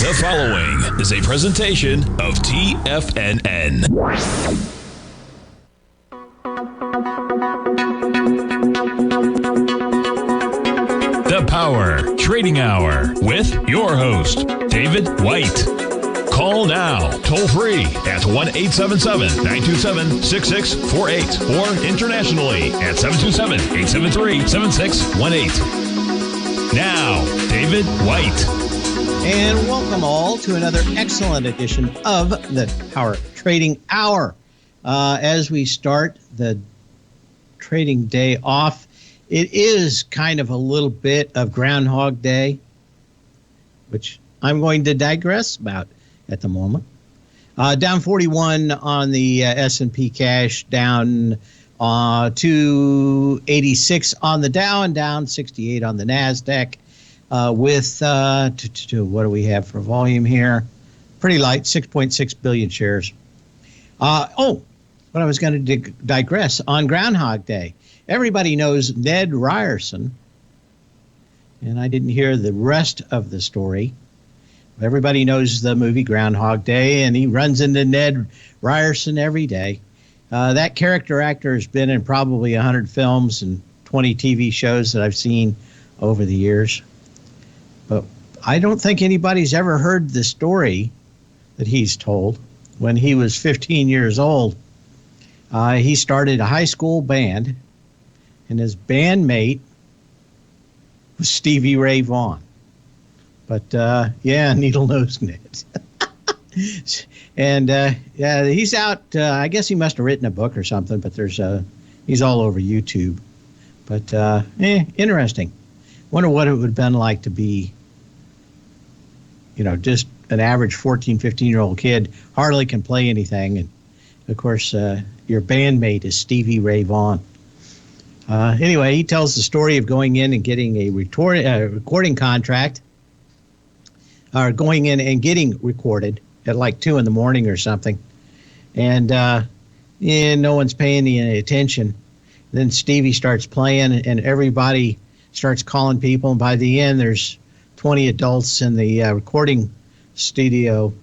The following is a presentation of TFNN. The Power Trading Hour with your host, David White. Call now, toll free at 1-877-927-6648 or internationally at 727-873-7618. Now, David White. And welcome all to another excellent edition of the Power Trading Hour. As we start the trading day off, it is kind of a little bit of Groundhog Day, which I'm going to digress about at the moment. Down 41 on the S&P cash, down 286 on the Dow, and down 68 on the NASDAQ. With what do we have for volume here? Pretty light, 6.6 billion shares. But I was going to digress. On Groundhog Day, everybody knows Ned Ryerson, and I didn't hear the rest of the story. Everybody knows the movie Groundhog Day, and he runs into Ned Ryerson every day. That character actor has been in probably 100 films and 20 TV shows that I've seen over the years. But I don't think anybody's ever heard the story that he's told. When he was 15 years old, he started a high school band, and his bandmate was Stevie Ray Vaughan. But, needle nose Ned. And, he's out. I guess he must have written a book or something, but he's all over YouTube. But, interesting. Wonder what it would have been like to be, just an average 14, 15-year-old kid, hardly can play anything. And, of course, your bandmate is Stevie Ray Vaughan. Anyway, he tells the story of going in and getting a recording contract, or going in and getting recorded at like 2 a.m. or something. And no one's paying any attention. Then Stevie starts playing, and everybody starts calling people. And by the end, there's 20 adults in the recording studio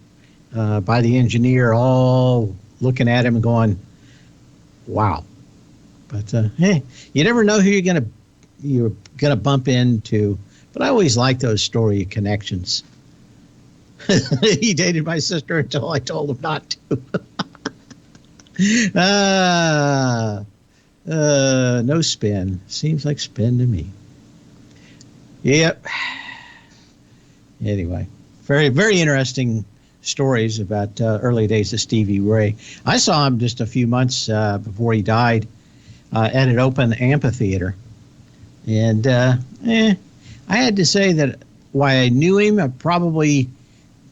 by the engineer, all looking at him and going, wow. But hey, you never know who you're gonna bump into. But I always like those story connections. He dated my sister until I told him not to. No spin. Seems like spin to me. Yep. Anyway, very, very interesting stories about early days of Stevie Ray. I saw him just a few months before he died at an open amphitheater. And I had to say that why I knew him, probably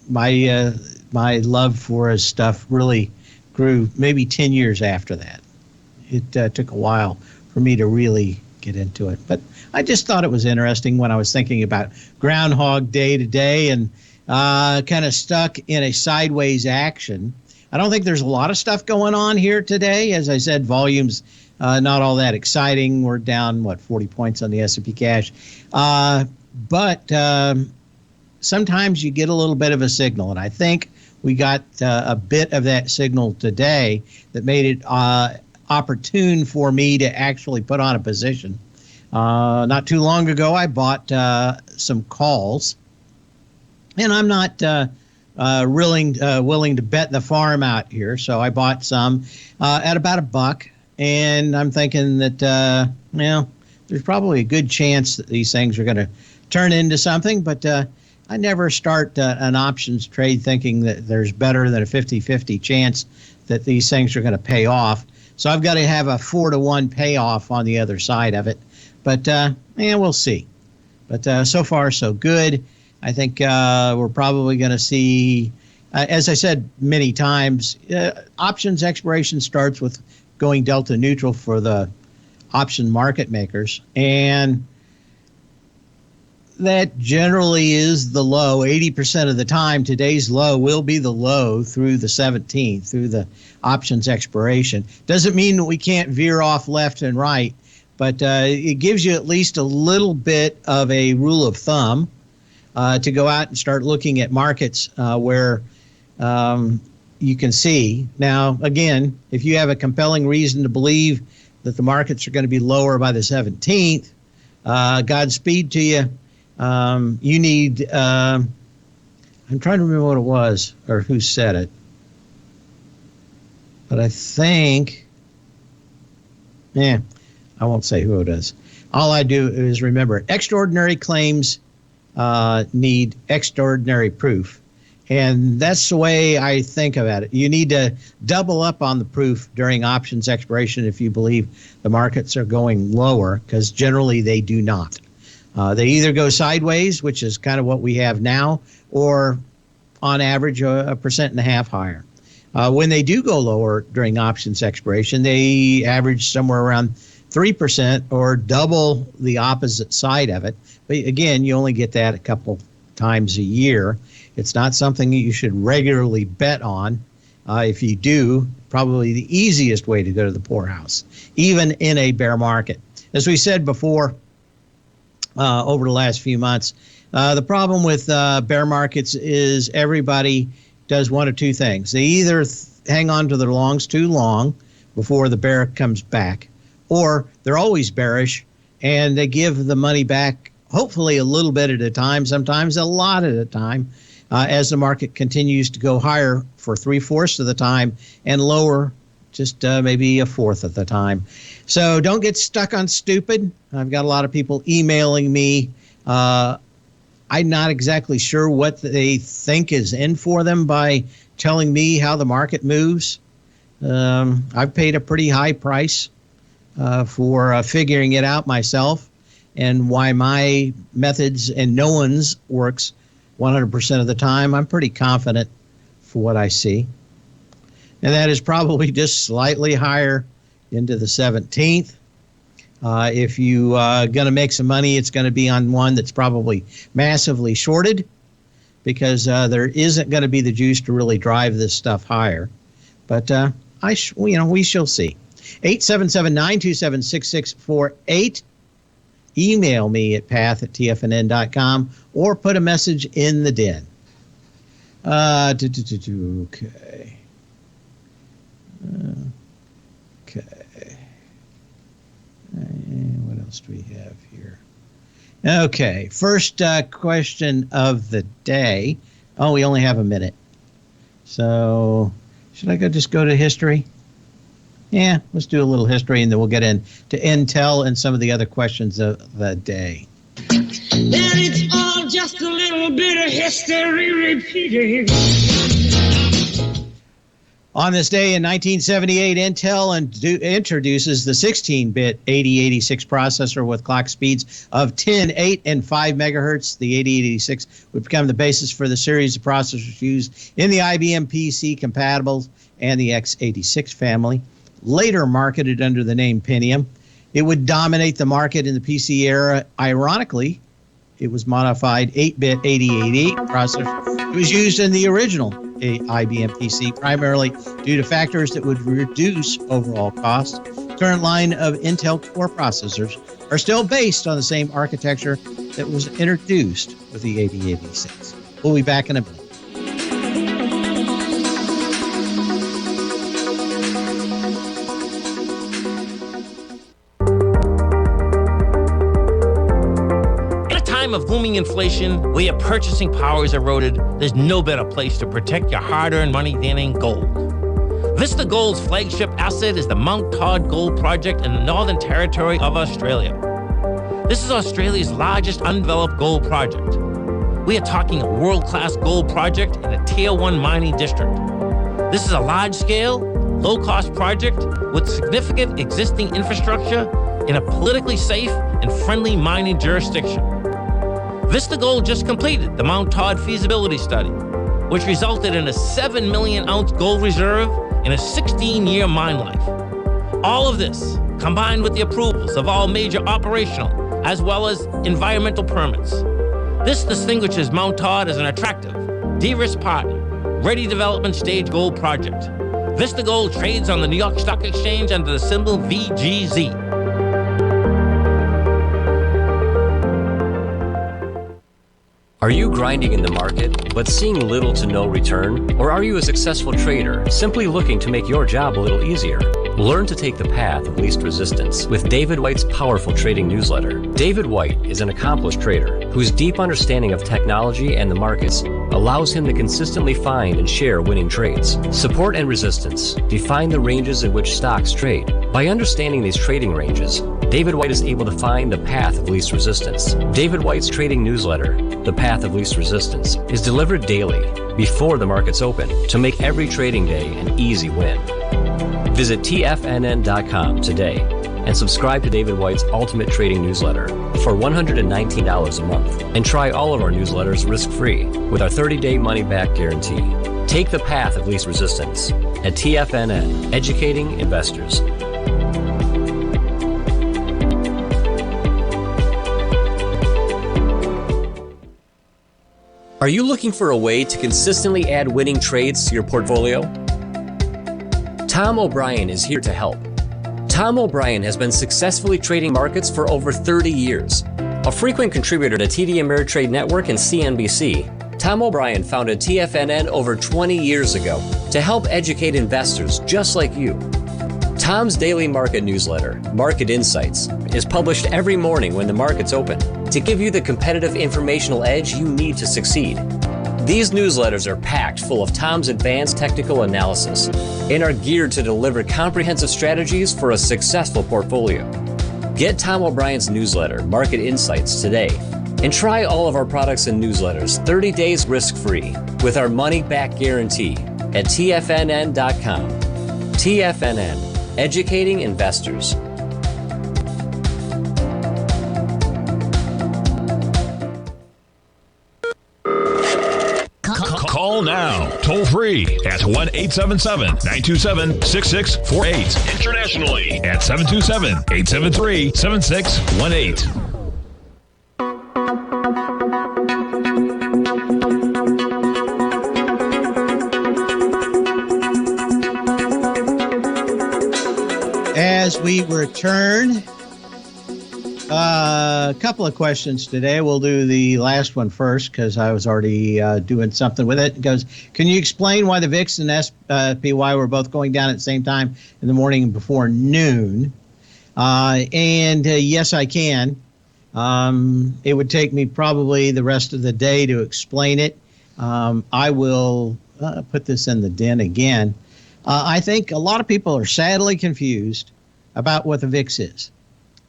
my love for his stuff really grew maybe 10 years after that. It took a while for me to really get into it. But I just thought it was interesting when I was thinking about Groundhog Day today and kind of stuck in a sideways action. I don't think there's a lot of stuff going on here today. As I said, volume's not all that exciting. We're down, 40 points on the S&P cash. But sometimes you get a little bit of a signal, and I think we got a bit of that signal today that made it opportune for me to actually put on a position. Not too long ago, I bought some calls, and I'm not willing to bet the farm out here, so I bought some at about $1, and I'm thinking that there's probably a good chance that these things are going to turn into something, but I never start an options trade thinking that there's better than a 50-50 chance that these things are going to pay off. So I've got to have a 4-to-1 payoff on the other side of it. But we'll see. But so far, so good. I think we're probably going to see, as I said many times, options expiration starts with going delta neutral for the option market makers. And that generally is the low. 80% of the time, today's low will be the low through the 17th, through the options expiration. Doesn't mean that we can't veer off left and right, but it gives you at least a little bit of a rule of thumb. to go out and start looking at markets where you can see. Now, again, if you have a compelling reason to believe that the markets are going to be lower by the 17th, Godspeed to you. You need, I'm trying to remember what it was or who said it, but I think, I won't say who it is. All I do is remember, extraordinary claims need extraordinary proof. And that's the way I think about it. You need to double up on the proof during options expiration if you believe the markets are going lower, because generally they do not. They either go sideways, which is kind of what we have now, or on average a 1.5% higher. When they do go lower during options expiration, they average somewhere around 3% or double the opposite side of it. But again, you only get that a couple times a year. It's not something that you should regularly bet on. If you do, probably the easiest way to go to the poorhouse, even in a bear market. As we said before, over the last few months, the problem with bear markets is everybody does one of two things. They either hang on to their longs too long before the bear comes back, or they're always bearish and they give the money back, hopefully a little bit at a time, sometimes a lot at a time, as the market continues to go higher for 3/4 of the time and lower just maybe 1/4 of the time. So don't get stuck on stupid. I've got a lot of people emailing me. I'm not exactly sure what they think is in for them by telling me how the market moves. I've paid a pretty high price for figuring it out myself, and why my methods and no one's works 100% of the time. I'm pretty confident for what I see. And that is probably just slightly higher into the 17th. If you are going to make some money, it's going to be on one that's probably massively shorted, because there isn't going to be the juice to really drive this stuff higher. But we shall see. 877-927-6648. Email me at path@tfnn.com or put a message in the den. Okay. Okay. What else do we have here? Okay. First question of the day. Oh, we only have a minute. So should I just go to history? Yeah, let's do a little history, and then we'll get into Intel and some of the other questions of the day. And it's all just a little bit of history repeating. On this day in 1978, Intel introduces the 16-bit 8086 processor with clock speeds of 10, 8, and 5 megahertz. The 8086 would become the basis for the series of processors used in the IBM PC compatibles and the x86 family. Later marketed under the name Pentium, it would dominate the market in the PC era. Ironically, it was modified 8-bit 8088 processor. It was used in the original IBM PC, primarily due to factors that would reduce overall cost. Current line of Intel Core processors are still based on the same architecture that was introduced with the 8086. We'll be back in a minute. Of booming inflation, where your purchasing power is eroded, there's no better place to protect your hard-earned money than in gold. Vista Gold's flagship asset is the Mount Todd Gold Project in the Northern Territory of Australia. This is Australia's largest undeveloped gold project. We are talking a world-class gold project in a Tier 1 mining district. This is a large-scale, low-cost project with significant existing infrastructure in a politically safe and friendly mining jurisdiction. Vista Gold just completed the Mount Todd feasibility study, which resulted in a 7 million ounce gold reserve and a 16-year mine life. All of this, combined with the approvals of all major operational as well as environmental permits. This distinguishes Mount Todd as an attractive, de-risked partner, ready development stage gold project. Vista Gold trades on the New York Stock Exchange under the symbol VGZ. Are you grinding in the market, but seeing little to no return? Or are you a successful trader, simply looking to make your job a little easier? Learn to take the path of least resistance with David White's powerful trading newsletter. David White is an accomplished trader whose deep understanding of technology and the markets allows him to consistently find and share winning trades. Support and resistance define the ranges in which stocks trade. By understanding these trading ranges, David White is able to find the path of least resistance. David White's trading newsletter, The Path of Least Resistance, is delivered daily before the markets open to make every trading day an easy win. Visit TFNN.com today and subscribe to David White's Ultimate Trading Newsletter for $119 a month. And try all of our newsletters risk-free with our 30-day money-back guarantee. Take the path of least resistance at TFNN, educating investors. Are you looking for a way to consistently add winning trades to your portfolio? Tom O'Brien is here to help. Tom O'Brien has been successfully trading markets for over 30 years. A frequent contributor to TD Ameritrade Network and CNBC, Tom O'Brien founded TFNN over 20 years ago to help educate investors just like you. Tom's daily market newsletter, Market Insights, is published every morning when the markets open to give you the competitive informational edge you need to succeed. These newsletters are packed full of Tom's advanced technical analysis and are geared to deliver comprehensive strategies for a successful portfolio. Get Tom O'Brien's newsletter, Market Insights, today and try all of our products and newsletters 30 days risk-free with our money-back guarantee at TFNN.com. TFNN, educating investors. Call now, toll free at 1-877-927-6648. Internationally at 727-873-7618. As we return, a couple of questions today. We'll do the last one first because I was already doing something with it. It goes, can you explain why the VIX and SPY were both going down at the same time in the morning before noon? Yes, I can. It would take me probably the rest of the day to explain it. I will put this in the den again. I think a lot of people are sadly confused about what the VIX is.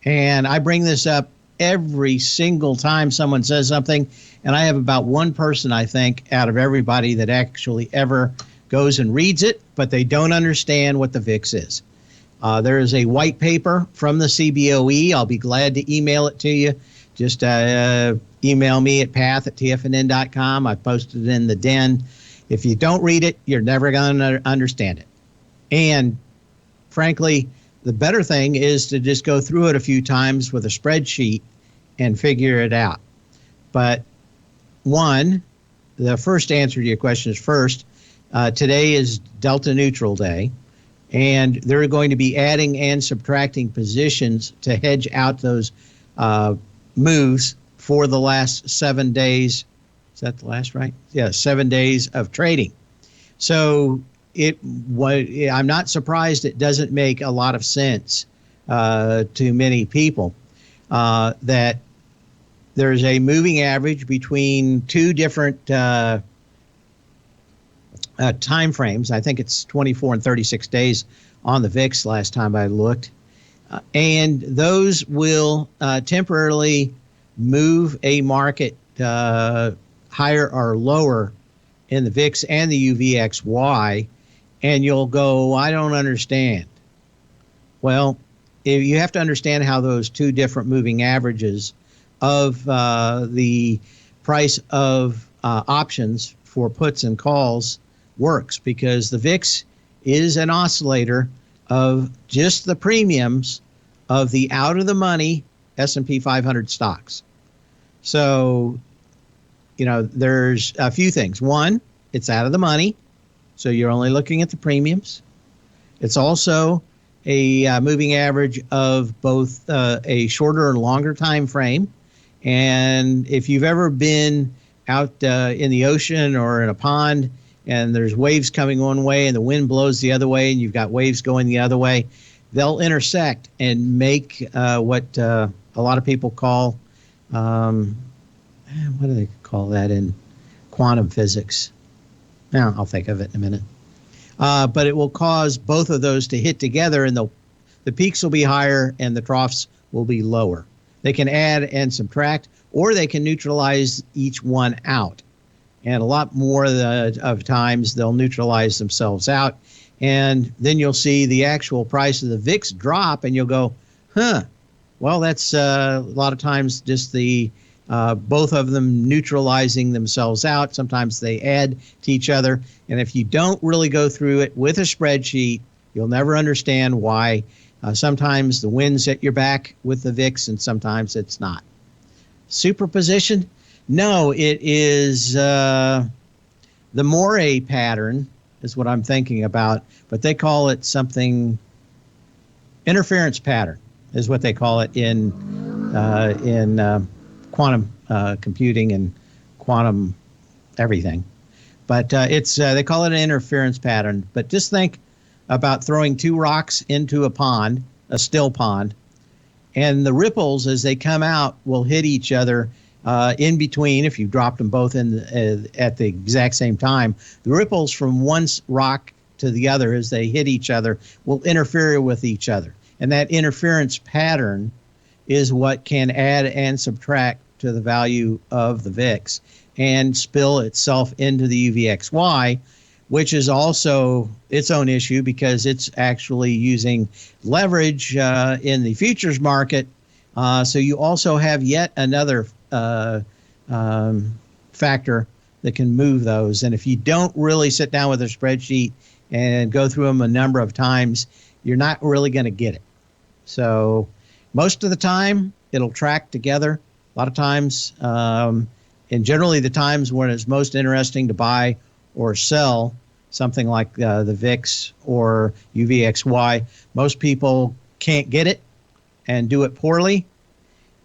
And I bring this up every single time someone says something, and I have about one person, I think, out of everybody that actually ever goes and reads it, but they don't understand what the VIX is. There is a white paper from the CBOE. I'll be glad to email it to you. Just email me at path@tfnn.com. I posted it in the den. If you don't read it, you're never going to understand it. And frankly, the better thing is to just go through it a few times with a spreadsheet and figure it out. But one, the first answer to your question is first, today is Delta Neutral Day, and they're going to be adding and subtracting positions to hedge out those moves for the last 7 days. Is that the last, right? Yeah, 7 days of trading. So I'm not surprised it doesn't make a lot of sense to many people that there's a moving average between two different time frames. I think it's 24 and 36 days on the VIX last time I looked. And those will temporarily move a market higher or lower in the VIX and the UVXY. And you'll go, I don't understand. Well, you have to understand how those two different moving averages of the price of options for puts and calls works, because the VIX is an oscillator of just the premiums of the out-of-the-money S&P 500 stocks. So, there's a few things. One, it's out of the money. So you're only looking at the premiums. It's also a moving average of both a shorter and longer time frame. And if you've ever been out in the ocean or in a pond, and there's waves coming one way and the wind blows the other way, and you've got waves going the other way, they'll intersect and make what a lot of people call, what do they call that in quantum physics? Now, I'll think of it in a minute. But it will cause both of those to hit together, and the peaks will be higher and the troughs will be lower. They can add and subtract, or they can neutralize each one out. And a lot more of times they'll neutralize themselves out. And then you'll see the actual price of the VIX drop, and you'll go, well, that's a lot of times just the both of them neutralizing themselves out. Sometimes they add to each other. And if you don't really go through it with a spreadsheet, you'll never understand why sometimes the wind's at your back with the VIX and sometimes it's not. Superposition? No, it is the Moray pattern is what I'm thinking about, but they call it something, interference pattern is what they call it in quantum computing and quantum everything. But they call it an interference pattern. But just think about throwing two rocks into a pond, a still pond, and the ripples as they come out will hit each other in between. If you dropped them both in at the exact same time, the ripples from one rock to the other as they hit each other will interfere with each other. And that interference pattern is what can add and subtract to the value of the VIX and spill itself into the UVXY, which is also its own issue because it's actually using leverage in the futures market. So you also have yet another factor that can move those. And if you don't really sit down with a spreadsheet and go through them a number of times, you're not really going to get it. So most of the time, it'll track together. A lot of times, and generally the times when it's most interesting to buy or sell something like the VIX or UVXY, most people can't get it and do it poorly.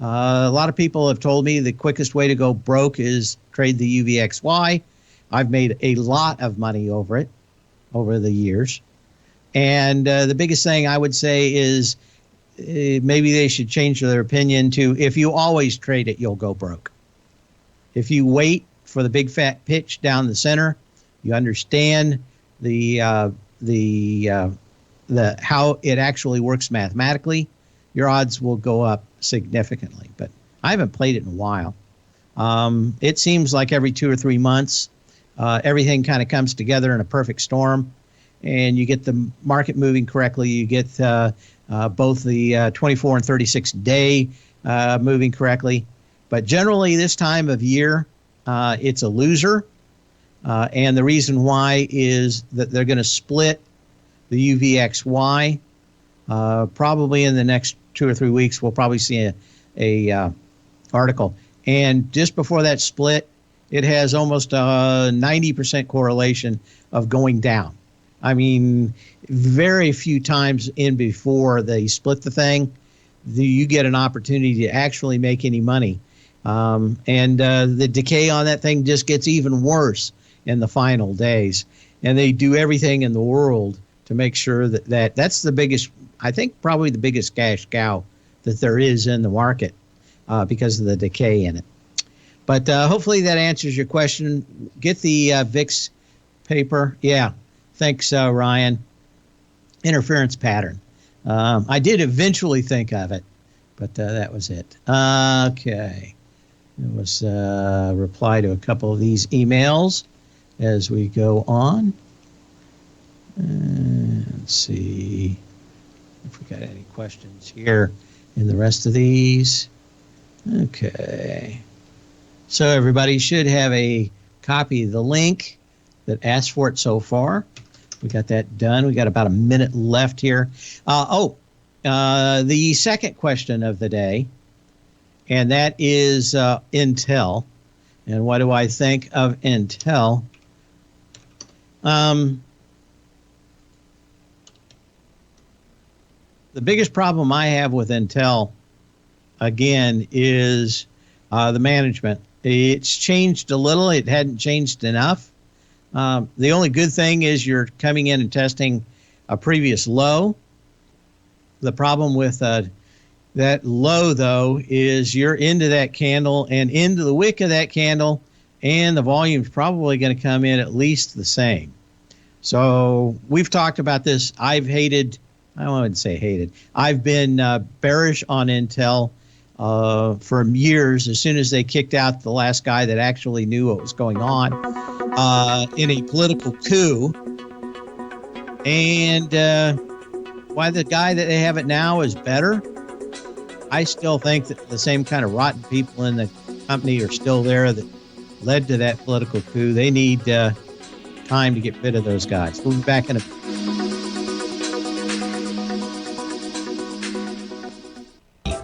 A lot of people have told me the quickest way to go broke is trade the UVXY. I've made a lot of money over it over the years. And the biggest thing I would say is maybe they should change their opinion to, if you always trade it, you'll go broke. If you wait for the big fat pitch down the center, you understand the how it actually works mathematically, your odds will go up significantly. But I haven't played it in a while. It seems like every 2 or 3 months, everything kind of comes together in a perfect storm, and you get the market moving correctly. You get both the 24 and 36 day moving correctly. But generally this time of year, it's a loser. And the reason why is that they're going to split the UVXY. Probably in the next 2 or 3 weeks, we'll probably see a article. And just before that split, it has almost a 90% correlation of going down. I mean, very few times in before they split the thing, you get an opportunity to actually make any money. And the decay on that thing just gets even worse in the final days. And they do everything in the world to make sure that's the biggest, I think probably the biggest cash cow that there is in the market because of the decay in it. But hopefully that answers your question. Get the VIX paper. Yeah. Thanks, Ryan. Interference pattern. I did eventually think of it, but that was it. Okay. It was a reply to a couple of these emails as we go on. Let's see if we got any questions here in the rest of these. Okay. So everybody should have a copy of the link that asked for it so far. We got that done. We got about a minute left here. The second question of the day, and that is Intel. And what do I think of Intel? The biggest problem I have with Intel, again, is the management It's changed a little. It hadn't changed enough. The only good thing is you're coming in and testing a previous low. The problem with that low, though, is you're into that candle and into the wick of that candle, and the volume's probably going to come in at least the same. So we've talked about this. I wouldn't say hated. I've been bearish on Intel for years. As soon as they kicked out the last guy that actually knew what was going on in a political coup, and why the guy that they have it now is better. I still think that the same kind of rotten people in the company are still there that led to that political coup. They need time to get rid of those guys. We'll be back in a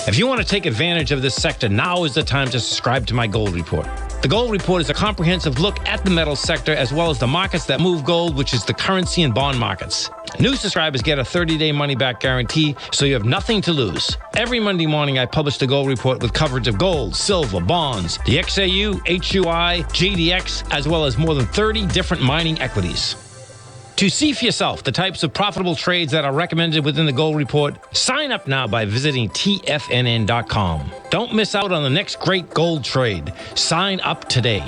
If you want to take advantage of this sector, now is the time to subscribe to my Gold Report. The Gold Report is a comprehensive look at the metals sector as well as the markets that move gold, which is the currency and bond markets. New subscribers get a 30-day money-back guarantee, so you have nothing to lose. Every Monday morning, I publish the Gold Report with coverage of gold, silver, bonds, the XAU, HUI, GDX, as well as more than 30 different mining equities. To see for yourself the types of profitable trades that are recommended within the Gold Report, sign up now by visiting TFNN.com. Don't miss out on the next great gold trade. Sign up today.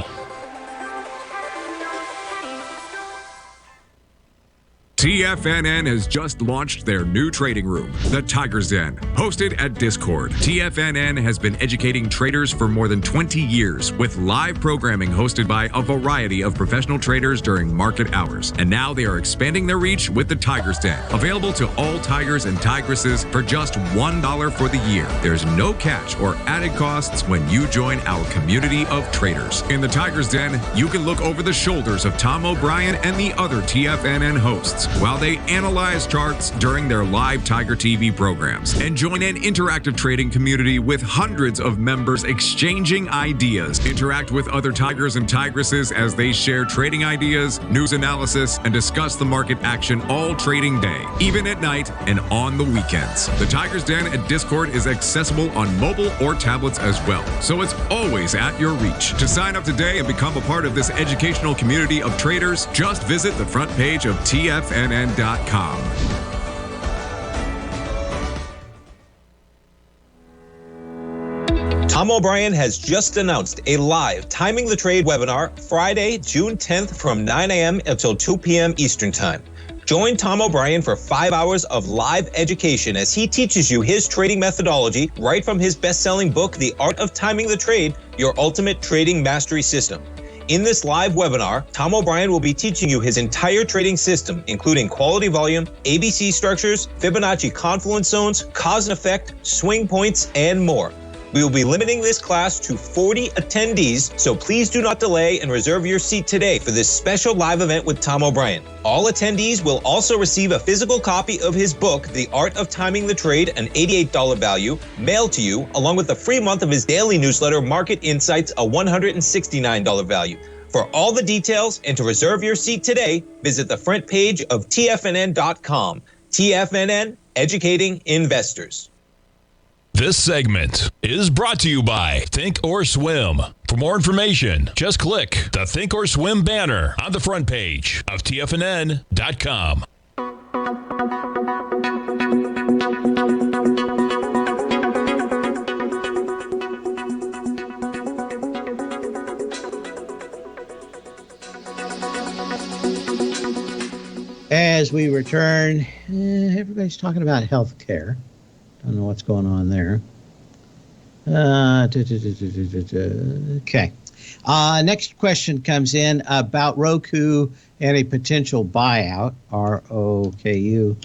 TFNN has just launched their new trading room, the Tiger's Den. Hosted at Discord, TFNN has been educating traders for more than 20 years with live programming hosted by a variety of professional traders during market hours. And now they are expanding their reach with the Tiger's Den, available to all tigers and tigresses for just $1 for the year. There's no catch or added costs when you join our community of traders. In the Tiger's Den, you can look over the shoulders of Tom O'Brien and the other TFNN hosts while they analyze charts during their live Tiger TV programs, and join an interactive trading community with hundreds of members exchanging ideas. Interact with other tigers and tigresses as they share trading ideas, news analysis, and discuss the market action all trading day, even at night and on the weekends. The Tiger's Den at Discord is accessible on mobile or tablets as well, so it's always at your reach. To sign up today and become a part of this educational community of traders, just visit the front page of TFNN.com. Tom O'Brien has just announced a live Timing the Trade webinar Friday, June 10th from 9 a.m. until 2 p.m. Eastern Time. Join Tom O'Brien for 5 hours of live education as he teaches you his trading methodology right from his best-selling book, The Art of Timing the Trade, Your Ultimate Trading Mastery System. In this live webinar, Tom O'Brien will be teaching you his entire trading system, including quality volume, ABC structures, Fibonacci confluence zones, cause and effect, swing points, and more. We will be limiting this class to 40 attendees, so please do not delay and reserve your seat today for this special live event with Tom O'Brien. All attendees will also receive a physical copy of his book, The Art of Timing the Trade, an $88 value, mailed to you, along with a free month of his daily newsletter, Market Insights, a $169 value. For all the details and to reserve your seat today, visit the front page of TFNN.com. TFNN, educating investors. This segment is brought to you by Thinkorswim. For more information, just click the Thinkorswim banner on the front page of TFNN.com. As we return, everybody's talking about health care. Don't know what's going on there. Okay. Next question comes in about Roku and a potential buyout, ROKU.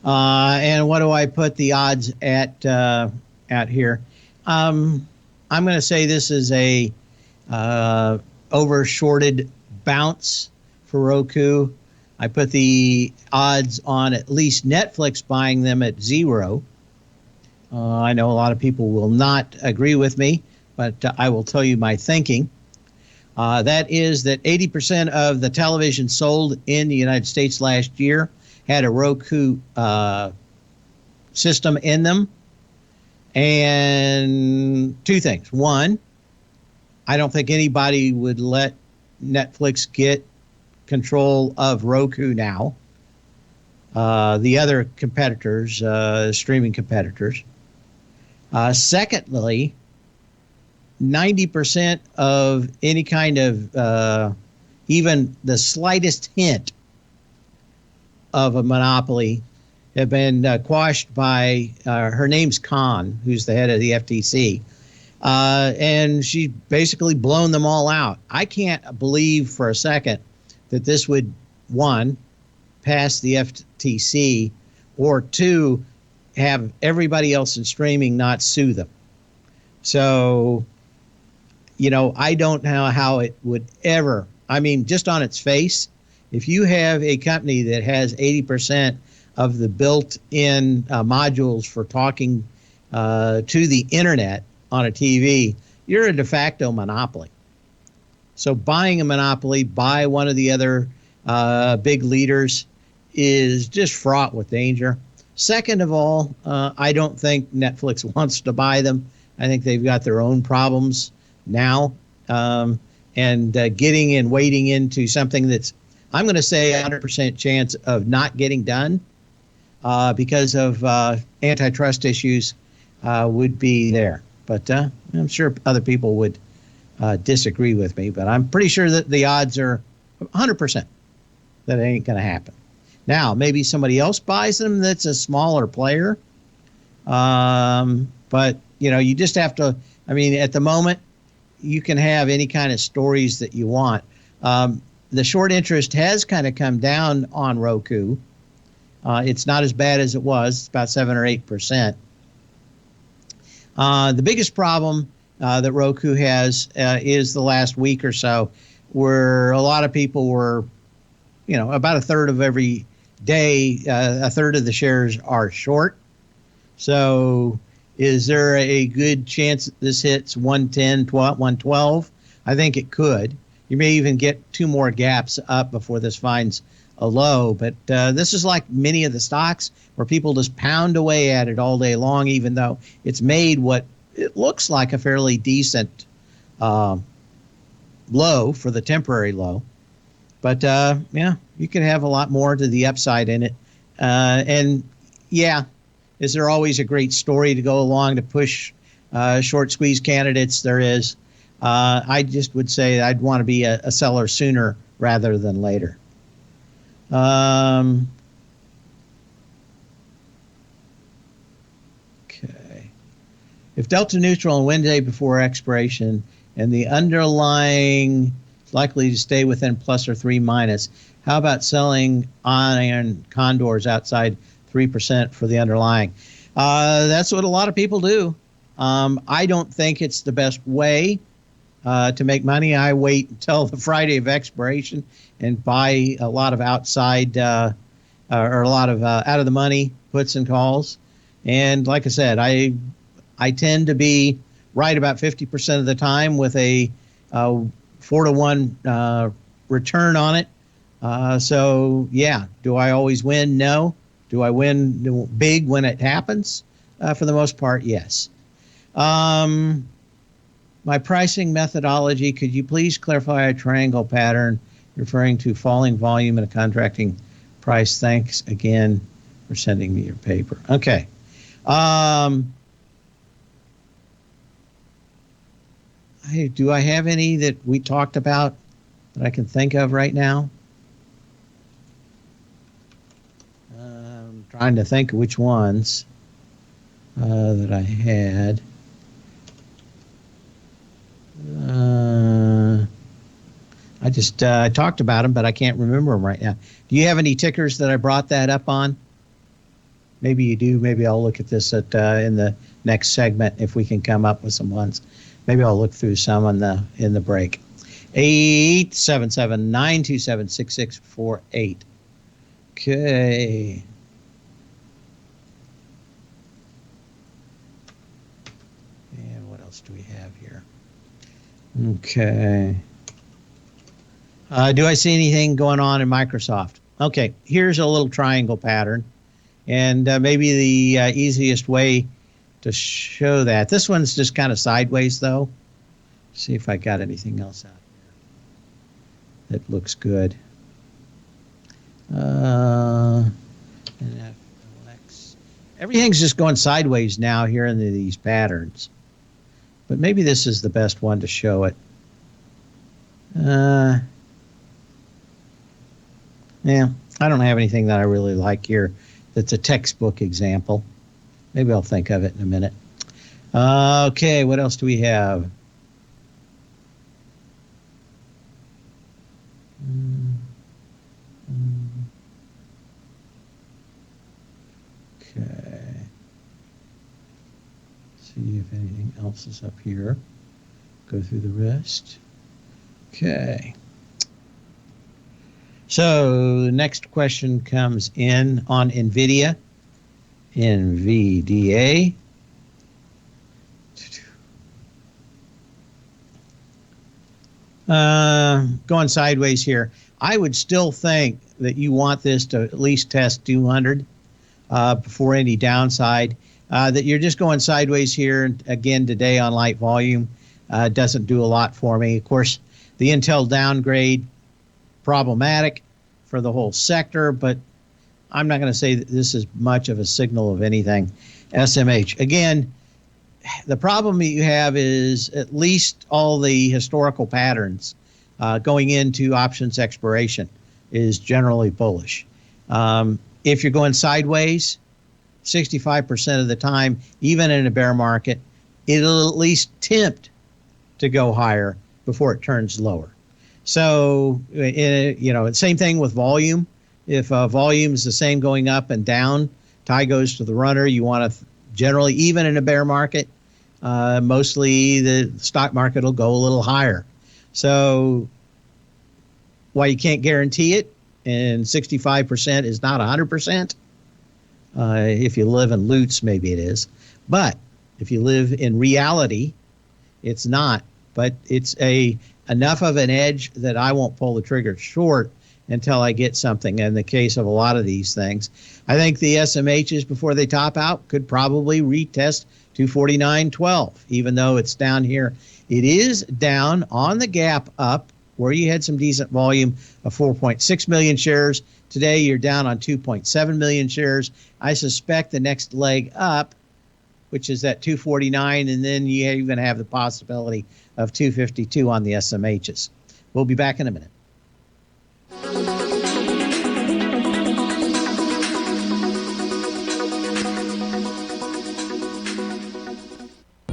And what do I put the odds at out here? I'm going to say this is a over-shorted bounce for Roku. I put the odds on at least Netflix buying them at 0. I know a lot of people will not agree with me, but I will tell you my thinking. That is that 80% of the television sold in the United States last year had a Roku system in them. And two things. One, I don't think anybody would let Netflix get control of Roku now. The other competitors, streaming competitors. Secondly, 90% of any kind of even the slightest hint of a monopoly have been quashed by her name's Khan, who's the head of the FTC. And she's basically blown them all out. I can't believe for a second that this would, one, pass the FTC, or two, have everybody else in streaming not sue them. So, I don't know how it would ever, just on its face, if you have a company that has 80% of the built-in modules for talking to the internet on a TV, you're a de facto monopoly. So buying a monopoly by one of the other big leaders is just fraught with danger. Second of all, I don't think Netflix wants to buy them. I think they've got their own problems now. And getting and wading into something that's, I'm going to say, 100% chance of not getting done because of antitrust issues would be there. But I'm sure other people would disagree with me. But I'm pretty sure that the odds are 100% that it ain't going to happen. Now, maybe somebody else buys them that's a smaller player. But, you just have to, at the moment, you can have any kind of stories that you want. The short interest has kind of come down on Roku. It's not as bad as it was. It's about 7 or 8%. The biggest problem that Roku has is the last week or so, where a lot of people were, about a third of every day, a third of the shares are short. So is there a good chance that this hits 110, 112? I think it could. You may even get 2 more gaps up before this finds a low. But this is like many of the stocks where people just pound away at it all day long, even though it's made what it looks like a fairly decent low for the temporary low. But, you can have a lot more to the upside in it. Is there always a great story to go along to push short squeeze candidates? There is. I just would say I'd want to be a seller sooner rather than later. Okay. If delta neutral on Wednesday before expiration and the underlying is likely to stay within plus or 3 minus, how about selling iron condors outside 3% for the underlying? That's what a lot of people do. I don't think it's the best way to make money. I wait until the Friday of expiration and buy a lot of outside or a lot of out of the money puts and calls. And like I said, I tend to be right about 50% of the time with a 4-to-1 return on it. Do I always win? No. Do I win big when it happens? For the most part, yes. My pricing methodology, could you please clarify a triangle pattern referring to falling volume and a contracting price? Thanks again for sending me your paper. Okay. Do I have any that we talked about that I can think of right now? I'm trying to think of which ones that I had. I talked about them, but I can't remember them right now. Do you have any tickers that I brought that up on? Maybe you do. Maybe I'll look at this in the next segment if we can come up with some ones. Maybe I'll look through some in the break. 877-927-6648. Okay. And what else do we have here? Okay. Do I see anything going on in Microsoft? Okay, here's a little triangle pattern. And maybe the easiest way to show that. This one's just kind of sideways, though. See if I got anything else out here that looks good. NFLX. Everything's just going sideways now here in these patterns. But maybe this is the best one to show it. Yeah, I don't have anything that I really like here that's a textbook example. Maybe I'll think of it in a minute. Okay, what else do we have? Okay. See if anything else is up here. Go through the rest. Okay. So the next question comes in on NVIDIA. NVDA. Going sideways here. I would still think that you want this to at least test 200 before any downside. That you're just going sideways here. And again, today on light volume doesn't do a lot for me. Of course, the Intel downgrade, problematic for the whole sector, but I'm not going to say that this is much of a signal of anything. SMH. Again, the problem that you have is at least all the historical patterns going into options expiration is generally bullish. If you're going sideways, 65% of the time, even in a bear market, it'll at least tempt to go higher before it turns lower. So, same thing with volume. If volume is the same going up and down, tie goes to the runner. You want to generally, even in a bear market, mostly the stock market will go a little higher. So while you can't guarantee it, and 65% is not 100%, if you live in Lutz, maybe it is. But if you live in reality, it's not. But it's enough of an edge that I won't pull the trigger short until I get something. In the case of a lot of these things, I think the SMHs before they top out could probably retest 249.12, even though it's down here. It is down on the gap up where you had some decent volume of 4.6 million shares. Today you're down on 2.7 million shares. I suspect the next leg up, which is at 249, and then you even have the possibility of 252 on the SMHs. We'll be back in a minute.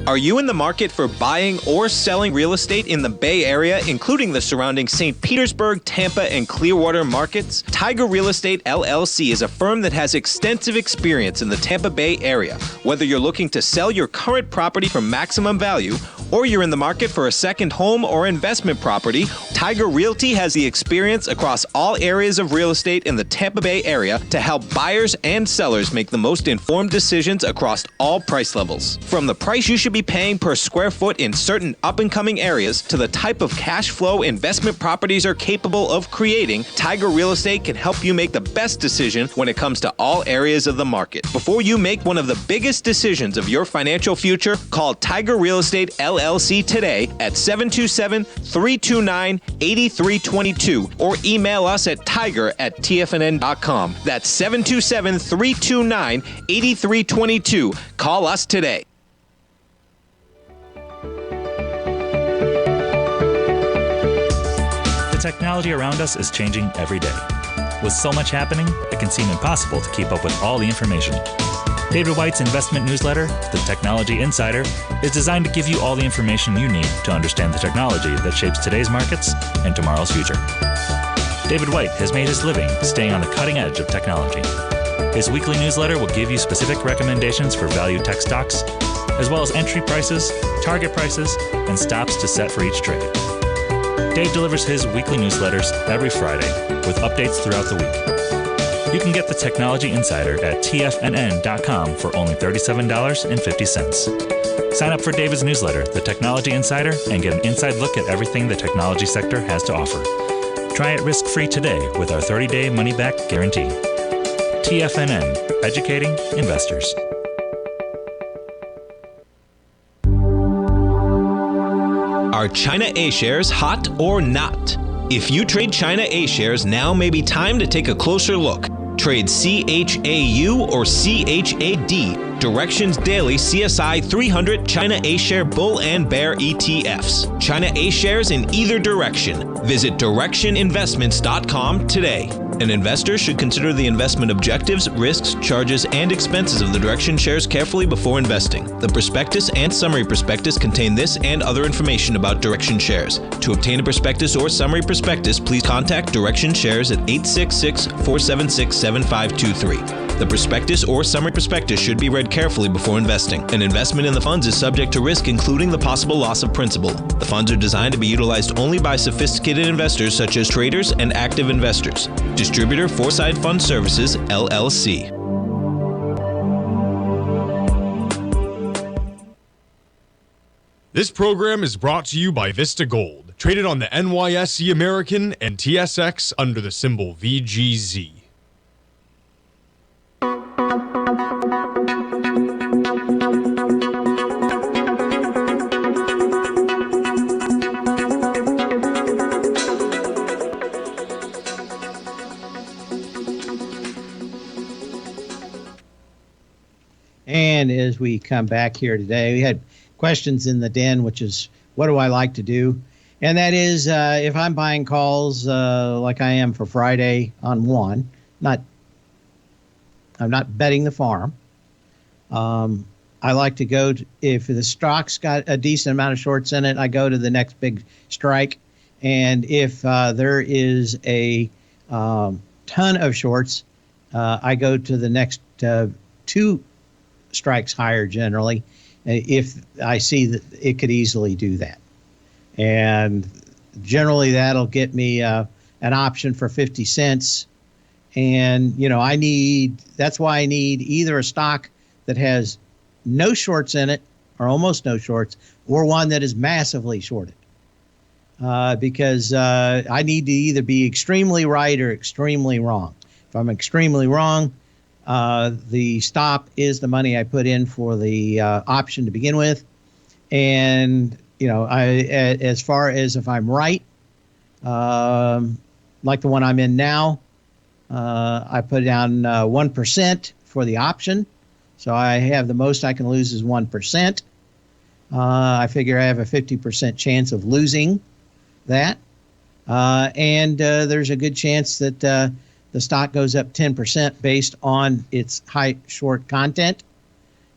Are you in the market for buying or selling real estate in the Bay Area, including the surrounding St. Petersburg, Tampa, and Clearwater markets? Tiger Real Estate LLC is a firm that has extensive experience in the Tampa Bay area. Whether you're looking to sell your current property for maximum value, or you're in the market for a second home or investment property, Tiger Realty has the experience across all areas of real estate in the Tampa Bay area to help buyers and sellers make the most informed decisions across all price levels. From the price you should be paying per square foot in certain up-and-coming areas to the type of cash flow investment properties are capable of creating, Tiger Real Estate can help you make the best decision when it comes to all areas of the market. Before you make one of the biggest decisions of your financial future, call Tiger Real Estate LLC today at 727-329-8322 or email us at tiger@tfnn.com. That's 727-329-8322. Call us today. The technology around us is changing every day. With so much happening, it can seem impossible to keep up with all the information. David White's investment newsletter, The Technology Insider, is designed to give you all the information you need to understand the technology that shapes today's markets and tomorrow's future. David White has made his living staying on the cutting edge of technology. His weekly newsletter will give you specific recommendations for value tech stocks, as well as entry prices, target prices, and stops to set for each trade. Dave delivers his weekly newsletters every Friday with updates throughout the week. You can get the Technology Insider at TFNN.com for only $37.50. Sign up for David's newsletter, The Technology Insider, and get an inside look at everything the technology sector has to offer. Try it risk-free today with our 30-day money-back guarantee. TFNN, educating investors. Are Are China A-shares hot or not? If you trade China A-shares, now may be time to take a closer look. Trade CHAU or CHAD, Directions Daily CSI 300 China A-share Bull and Bear ETFs. China A-shares in either direction. Visit directioninvestments.com today. An investor should consider the investment objectives, risks, charges, and expenses of the Direction shares carefully before investing. The prospectus and summary prospectus contain this and other information about Direction shares. To obtain a prospectus or summary prospectus, please contact Direction shares at 866-476-7523. The prospectus or summary prospectus should be read carefully before investing. An investment in the funds is subject to risk, including the possible loss of principal. The funds are designed to be utilized only by sophisticated investors such as traders and active investors. Distributor Foreside Fund Services, LLC. This program is brought to you by Vista Gold, traded on the NYSE American and TSX under the symbol VGZ. And as we come back here today, we had questions in the den, which is, what do I like to do? And that is, if I'm buying calls like I am for Friday on one, I'm not betting the farm. I like to go to, if the stock's got a decent amount of shorts in it, I go to the next big strike. And if there is a ton of shorts, I go to the next two strikes higher generally, if I see that it could easily do that. And generally that'll get me an option for 50 cents. And, you know, that's why I need either a stock that has no shorts in it or almost no shorts, or one that is massively shorted. Because I need to either be extremely right or extremely wrong. If I'm extremely wrong, the stop is the money I put in for the option to begin with. And, you know, as far as if I'm right, like the one I'm in now, I put down 1% for the option. So I have the most I can lose is 1%. I figure I have a 50% chance of losing that. And there's a good chance that the stock goes up 10% based on its high short content.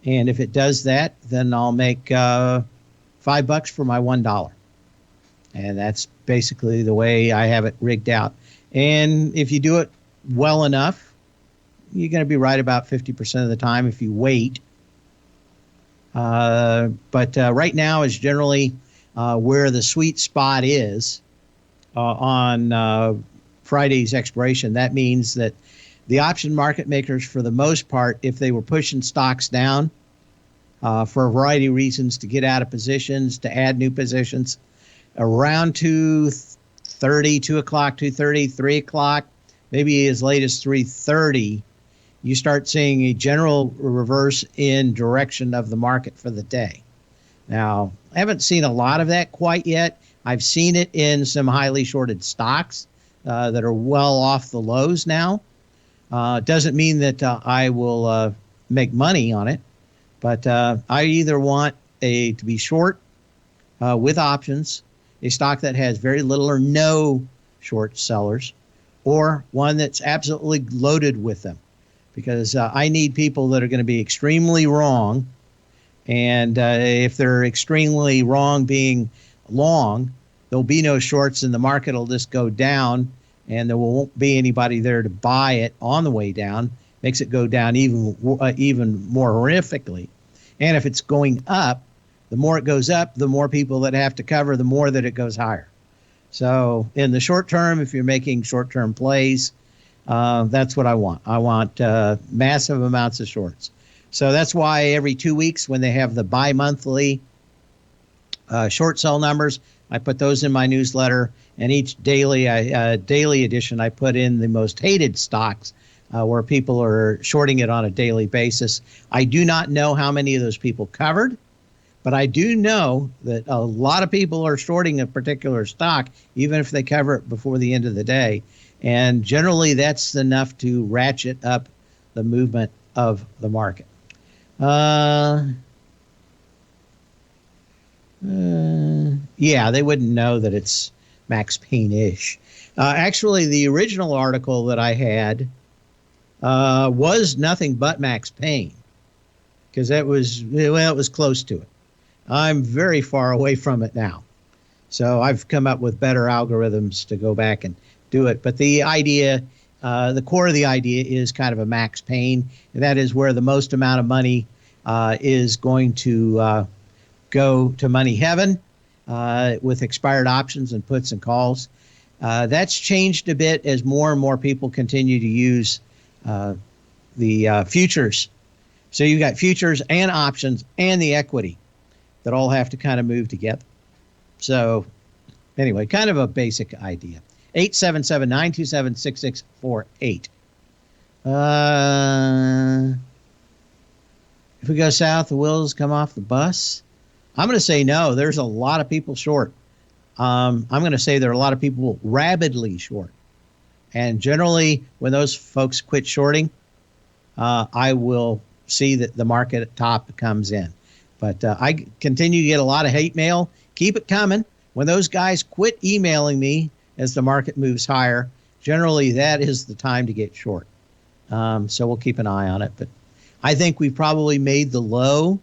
And if it does that, then I'll make $5 for my $1. And that's basically the way I have it rigged out. And if you do it well enough, you're going to be right about 50% of the time if you wait. But right now is generally where the sweet spot is on Friday's expiration. That means that the option market makers, for the most part, if they were pushing stocks down for a variety of reasons, to get out of positions, to add new positions, around 2:30, 2 o'clock, 2:30, 3 o'clock, maybe as late as 3:30, you start seeing a general reverse in direction of the market for the day. Now, I haven't seen a lot of that quite yet. I've seen it in some highly shorted stocks that are well off the lows now. Doesn't mean that I will make money on it, but I either want to be short with options, a stock that has very little or no short sellers, or one that's absolutely loaded with them, because I need people that are going to be extremely wrong. And if they're extremely wrong being long, there'll be no shorts and the market will just go down, and there won't be anybody there to buy it on the way down. Makes it go down even more horrifically. And if it's going up, the more it goes up, the more people that have to cover, the more that it goes higher. So in the short term, if you're making short-term plays, that's what I want. I want massive amounts of shorts. So that's why every 2 weeks when they have the bi-monthly short sell numbers, I put those in my newsletter, and each daily edition I put in the most hated stocks where people are shorting it on a daily basis. I do not know how many of those people covered, But I do know that a lot of people are shorting a particular stock, even if they cover it before the end of the day. And generally, that's enough to ratchet up the movement of the market. Yeah, they wouldn't know that it's Max Payne-ish. Actually, the original article that I had was nothing but Max Payne, because it was close to it. I'm very far away from it now. So I've come up with better algorithms to go back and do it. But the idea, the core of the idea is kind of a Max Payne, and that is where the most amount of money is going to go to money heaven with expired options and puts and calls. That's changed a bit as more and more people continue to use the futures. So you've got futures and options and the equity that all have to kind of move together. So anyway, kind of a basic idea. 877-927-6648. If we go south, the wheels come off the bus. I'm going to say no. There's a lot of people short. I'm going to say there are a lot of people rabidly short. And generally, when those folks quit shorting, I will see that the market at top comes in. But I continue to get a lot of hate mail. Keep it coming. When those guys quit emailing me as the market moves higher, generally that is the time to get short. So we'll keep an eye on it. But I think we've probably made the low,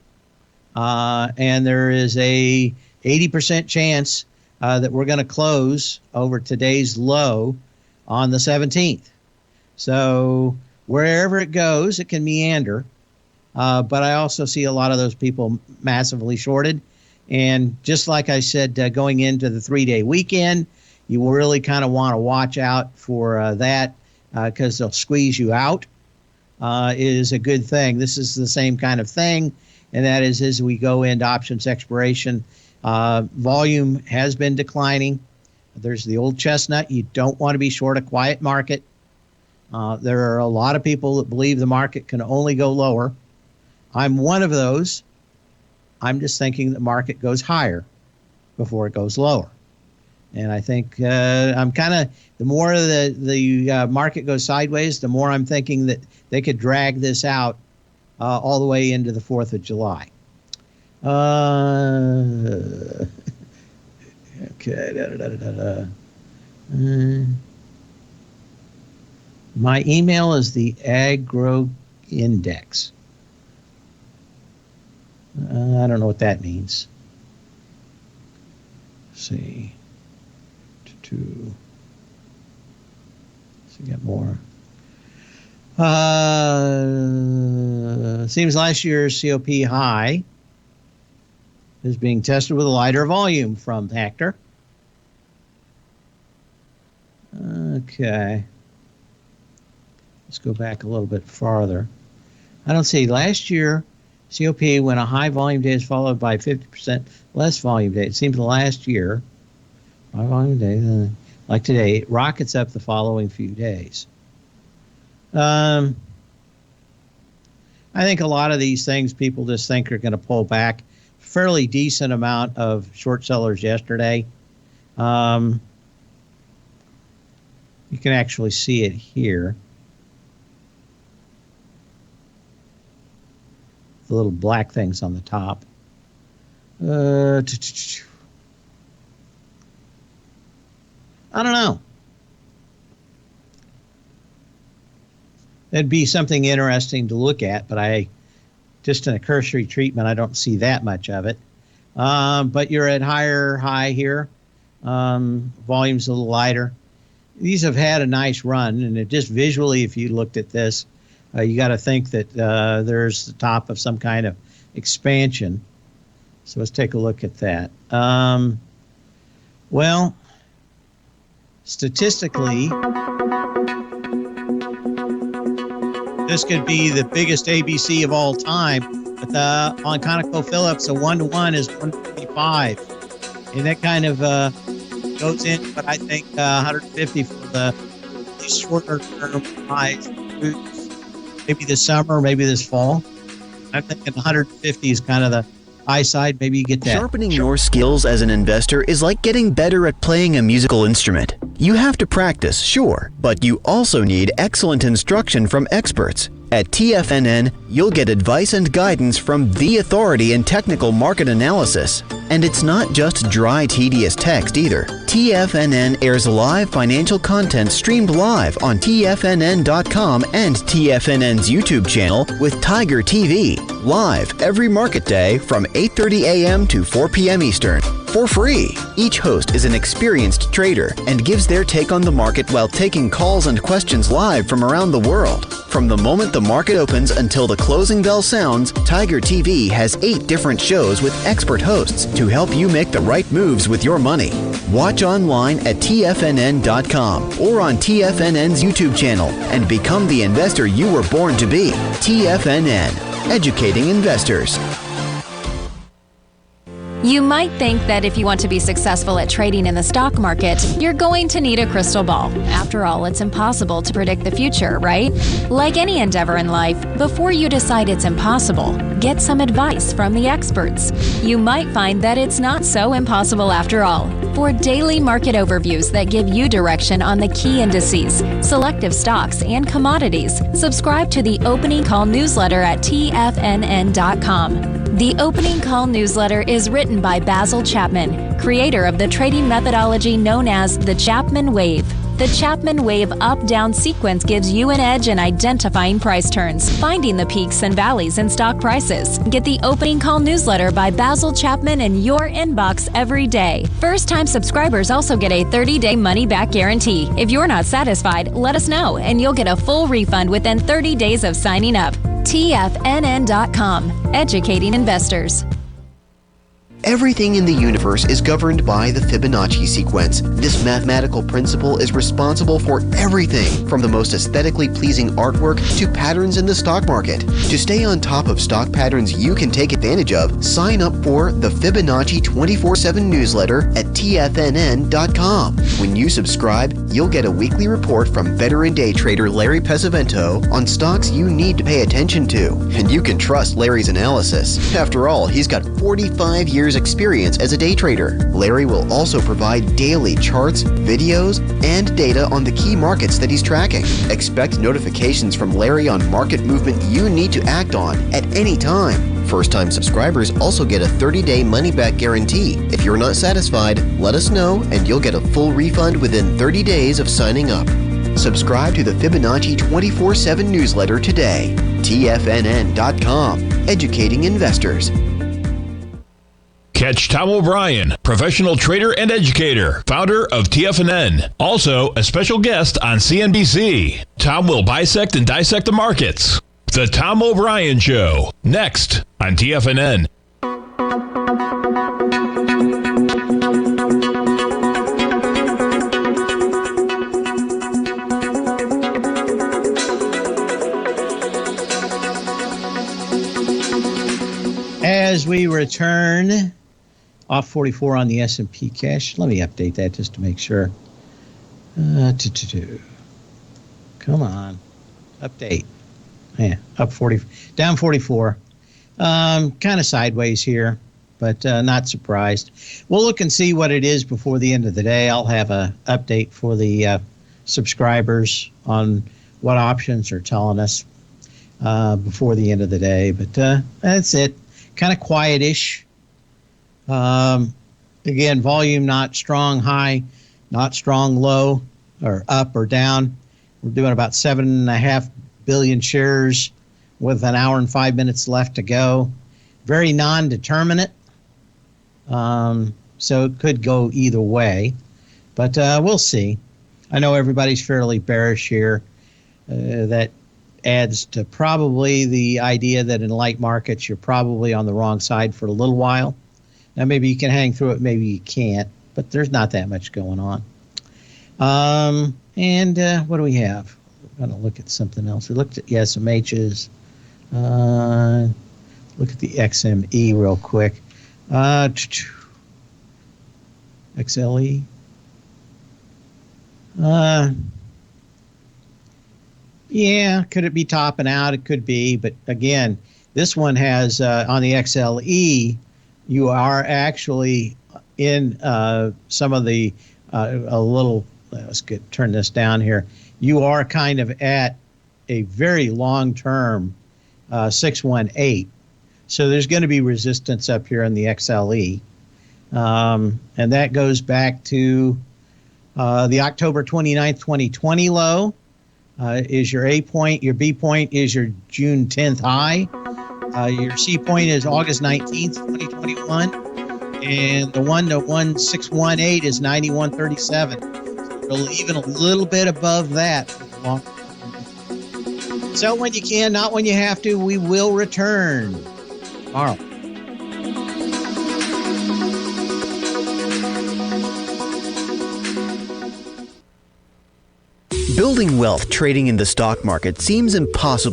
and there is a 80% chance that we're going to close over today's low on the 17th. So wherever it goes, it can meander. But I also see a lot of those people massively shorted. And just like I said, going into the 3-day weekend, you will really kind of want to watch out for that because they'll squeeze you out. Is a good thing. This is the same kind of thing, and that is as we go into options expiration, volume has been declining. There's the old chestnut. You don't want to be short a quiet market. There are a lot of people that believe the market can only go lower. I'm one of those. I'm just thinking the market goes higher before it goes lower. And I think I'm kind of, the more the market goes sideways, the more I'm thinking that they could drag this out all the way into the 4th of July. Okay. My email is the Agro Index. I don't know what that means. Let's see. So we got more. Seems last year's COP high is being tested with a lighter volume from Hector. Okay. Let's go back a little bit farther. I don't see. Last year, COP, when a high volume day is followed by 50% less volume day. It seems last year, high volume day, like today, it rockets up the following few days. I think a lot of these things people just think are going to pull back. Fairly decent amount of short sellers yesterday. You can actually see it here. The little black things on the top. I don't know. That'd be something interesting to look at, but just in a cursory treatment, I don't see that much of it. But you're at higher high here. Volume's a little lighter. These have had a nice run, and it just visually, if you looked at this, you got to think that there's the top of some kind of expansion. So let's take a look at that. Well, statistically, this could be the biggest ABC of all time. But on ConocoPhillips, a 1-to-1 is 125. And that kind of goes in, but I think 150 for the shorter term highs. Maybe this summer, maybe this fall. I'm thinking 150 is kind of eyesight, maybe you get that. Sharpening your skills as an investor is like getting better at playing a musical instrument. You have to practice, sure, but you also need excellent instruction from experts. At TFNN, you'll get advice and guidance from the authority in technical market analysis. And it's not just dry, tedious text either. TFNN airs live financial content streamed live on TFNN.com and TFNN's YouTube channel with Tiger TV, live every market day from 8:30 a.m. to 4 p.m. Eastern, for free. Each host is an experienced trader and gives their take on the market while taking calls and questions live from around the world. From the moment the market opens until the closing bell sounds, Tiger TV has 8 different shows with expert hosts to help you make the right moves with your money. Watch online at TFNN.com or on TFNN's YouTube channel and become the investor you were born to be. TFNN, educating investors. You might think that if you want to be successful at trading in the stock market, you're going to need a crystal ball. After all, it's impossible to predict the future, right? Like any endeavor in life, before you decide it's impossible, get some advice from the experts. You might find that it's not so impossible after all. For daily market overviews that give you direction on the key indices, selective stocks, and commodities, subscribe to the Opening Call newsletter at TFNN.com. The Opening Call newsletter is written by Basil Chapman, creator of the trading methodology known as the Chapman Wave. The Chapman Wave up-down sequence gives you an edge in identifying price turns, finding the peaks and valleys in stock prices. Get the Opening Call newsletter by Basil Chapman in your inbox every day. First-time subscribers also get a 30-day money-back guarantee. If you're not satisfied, let us know, and you'll get a full refund within 30 days of signing up. TFNN.com, educating investors. Everything in the universe is governed by the Fibonacci sequence. This mathematical principle is responsible for everything from the most aesthetically pleasing artwork to patterns in the stock market. To stay on top of stock patterns you can take advantage of, sign up for the Fibonacci 24/7 newsletter at TFNN.com. When you subscribe, you'll get a weekly report from veteran day trader Larry Pesavento on stocks you need to pay attention to. And you can trust Larry's analysis. After all, he's got 45 years experience as a day trader. Larry will also provide daily charts, videos, and data on the key markets that he's tracking. Expect notifications from Larry on market movement you need to act on at any time. First-time subscribers also get a 30-day money-back guarantee. If you're not satisfied, let us know and you'll get a full refund within 30 days of signing up. Subscribe to the Fibonacci 24/7 newsletter today. TFNN.com, educating investors. Catch Tom O'Brien, professional trader and educator, founder of TFNN. Also, a special guest on CNBC. Tom will bisect and dissect the markets. The Tom O'Brien Show, next on TFNN. As we return, off 44 on the S&P cash. Let me update that just to make sure. Come on. Update. Yeah, up 40, down 44. Kind of sideways here, but not surprised. We'll look and see what it is before the end of the day. I'll have an update for the subscribers on what options are telling us before the end of the day. But that's it. Kind of quietish. Again, volume not strong high, not strong low, or up or down. We're doing about 7.5 billion shares with an hour and 5 minutes left to go. Very non-determinate. So it could go either way, but we'll see. I know everybody's fairly bearish here. That adds to probably the idea that in light markets, you're probably on the wrong side for a little while. Now, maybe you can hang through it, maybe you can't, but there's not that much going on. And what do we have? I'm going to look at something else. We looked at SMHs. Look at the XME real quick. XLE. Yeah, could it be topping out? It could be, but again, this one has on the XLE you are actually in some of the turn this down here. You are kind of at a very long-term 618. So there's going to be resistance up here in the XLE. And that goes back to the October 29th, 2020 low is your A point. Your B point is your June 10th high. Your C point is August 19th, 2021. And the 1-to-1618 is 91.37. So even a little bit above that. Sell when you can, not when you have to. We will return tomorrow. Building wealth trading in the stock market seems impossible